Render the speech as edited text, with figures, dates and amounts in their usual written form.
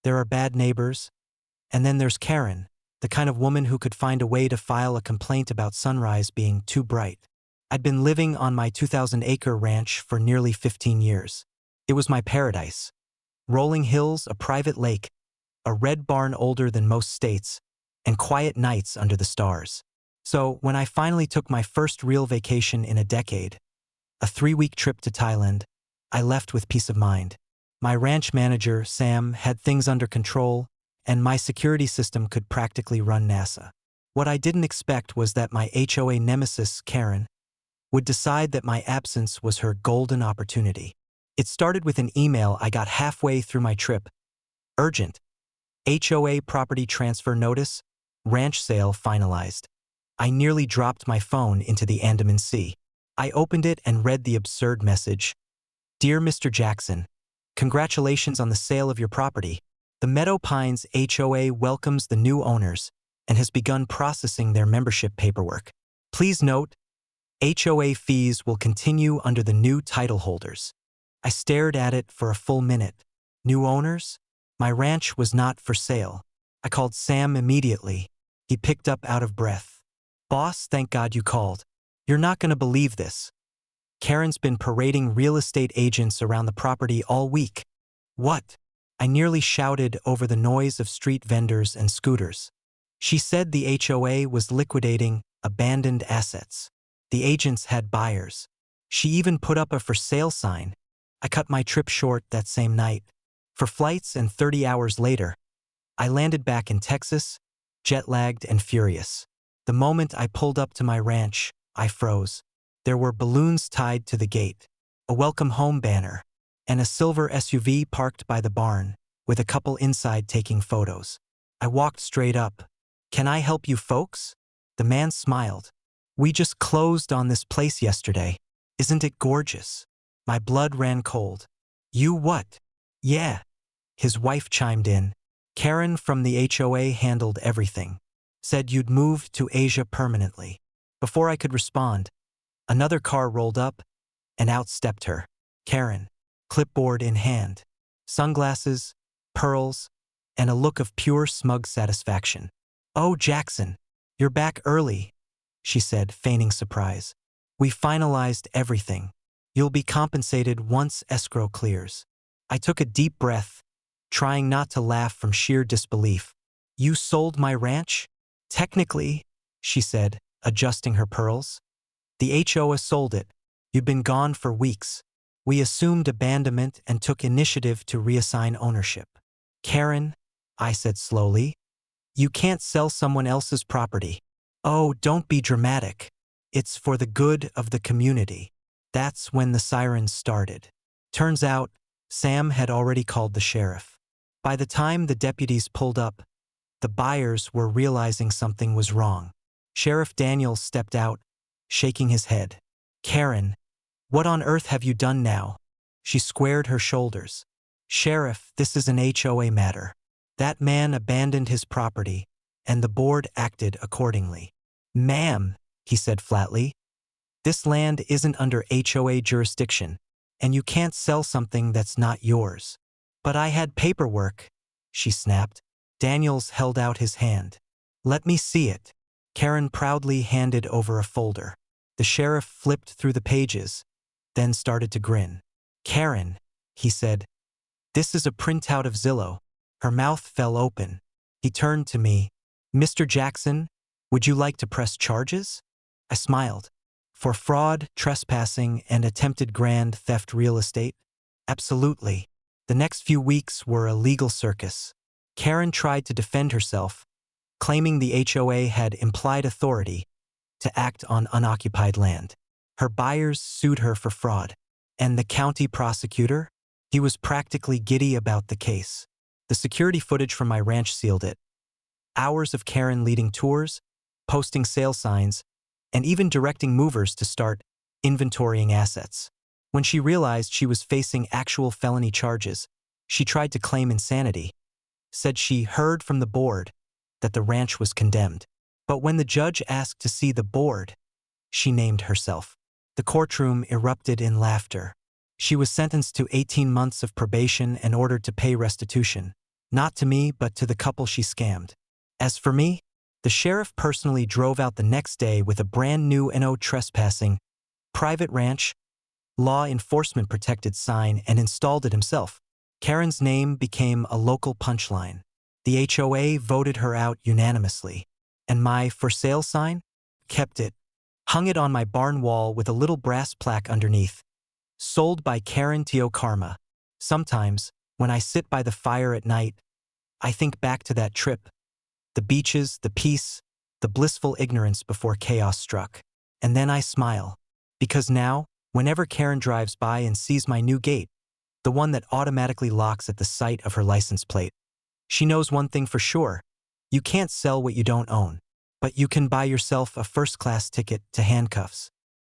There are bad neighbors. And then there's Karen, the kind of woman who could find a way to file a complaint about sunrise being too bright. I'd been living on my 2,000-acre ranch for nearly 15 years. It was my paradise. Rolling hills, a private lake, a red barn older than most states, and quiet nights under the stars. So, when I finally took my first real vacation in a decade, a 3-week trip to Thailand, I left with peace of mind. My ranch manager, Sam, had things under control, and my security system could practically run NASA. What I didn't expect was that my HOA nemesis, Karen, would decide that my absence was her golden opportunity. It started with an email I got halfway through my trip. Urgent. HOA property transfer notice, ranch sale finalized. I nearly dropped my phone into the Andaman Sea. I opened it and read the absurd message. Dear Mr. Jackson, congratulations on the sale of your property. The Meadow Pines HOA welcomes the new owners and has begun processing their membership paperwork. Please note, HOA fees will continue under the new title holders. I stared at it for a full minute. New owners? My ranch was not for sale. I called Sam immediately. He picked up out of breath. Boss, thank God you called. You're not going to believe this. Karen's been parading real estate agents around the property all week. What? I nearly shouted over the noise of street vendors and scooters. She said the HOA was liquidating abandoned assets. The agents had buyers. She even put up a for sale sign. I cut my trip short that same night. For flights and 30 hours later, I landed back in Texas, jet-lagged and furious. The moment I pulled up to my ranch, I froze. There were balloons tied to the gate, a welcome home banner, and a silver SUV parked by the barn, with a couple inside taking photos. I walked straight up. Can I help you folks? The man smiled. We just closed on this place yesterday. Isn't it gorgeous? My blood ran cold. You what? Yeah. His wife chimed in. Karen from the HOA handled everything. Said you'd moved to Asia permanently. Before I could respond, another car rolled up, and out stepped her. Karen, clipboard in hand, sunglasses, pearls, and a look of pure smug satisfaction. Oh, Jackson, you're back early, she said, feigning surprise. We finalized everything. You'll be compensated once escrow clears. I took a deep breath, trying not to laugh from sheer disbelief. You sold my ranch? Technically, she said, adjusting her pearls. The HOA sold it. You've been gone for weeks. We assumed abandonment and took initiative to reassign ownership. Karen, I said slowly, you can't sell someone else's property. Oh, don't be dramatic. It's for the good of the community. That's when the sirens started. Turns out, Sam had already called the sheriff. By the time the deputies pulled up, the buyers were realizing something was wrong. Sheriff Daniels stepped out, shaking his head. Karen, what on earth have you done now? She squared her shoulders. Sheriff, this is an HOA matter. That man abandoned his property, and the board acted accordingly. Ma'am, he said flatly, this land isn't under HOA jurisdiction, and you can't sell something that's not yours. But I had paperwork, she snapped. Daniels held out his hand. Let me see it. Karen proudly handed over a folder. The sheriff flipped through the pages, then started to grin. Karen, he said, this is a printout of Zillow. Her mouth fell open. He turned to me. Mr. Jackson, would you like to press charges? I smiled. For fraud, trespassing, and attempted grand theft real estate? Absolutely. The next few weeks were a legal circus. Karen tried to defend herself, claiming the HOA had implied authority to act on unoccupied land. Her buyers sued her for fraud. And the county prosecutor? He was practically giddy about the case. The security footage from my ranch sealed it. Hours of Karen leading tours, posting sale signs, and even directing movers to start inventorying assets. When she realized she was facing actual felony charges, she tried to claim insanity, said she heard from the board that the ranch was condemned. But when the judge asked to see the board, she named herself. The courtroom erupted in laughter. She was sentenced to 18 months of probation and ordered to pay restitution. Not to me, but to the couple she scammed. As for me, the sheriff personally drove out the next day with a brand new no trespassing, private ranch, law enforcement protected sign and installed it himself. Karen's name became a local punchline. The HOA voted her out unanimously. And my for sale sign? Kept it. Hung it on my barn wall with a little brass plaque underneath. Sold by Karen Teo Karma. Sometimes, when I sit by the fire at night, I think back to that trip. The beaches, the peace, the blissful ignorance before chaos struck. And then I smile. Because now, whenever Karen drives by and sees my new gate, the one that automatically locks at the sight of her license plate, she knows one thing for sure. You can't sell what you don't own, but you can buy yourself a first-class ticket to handcuffs.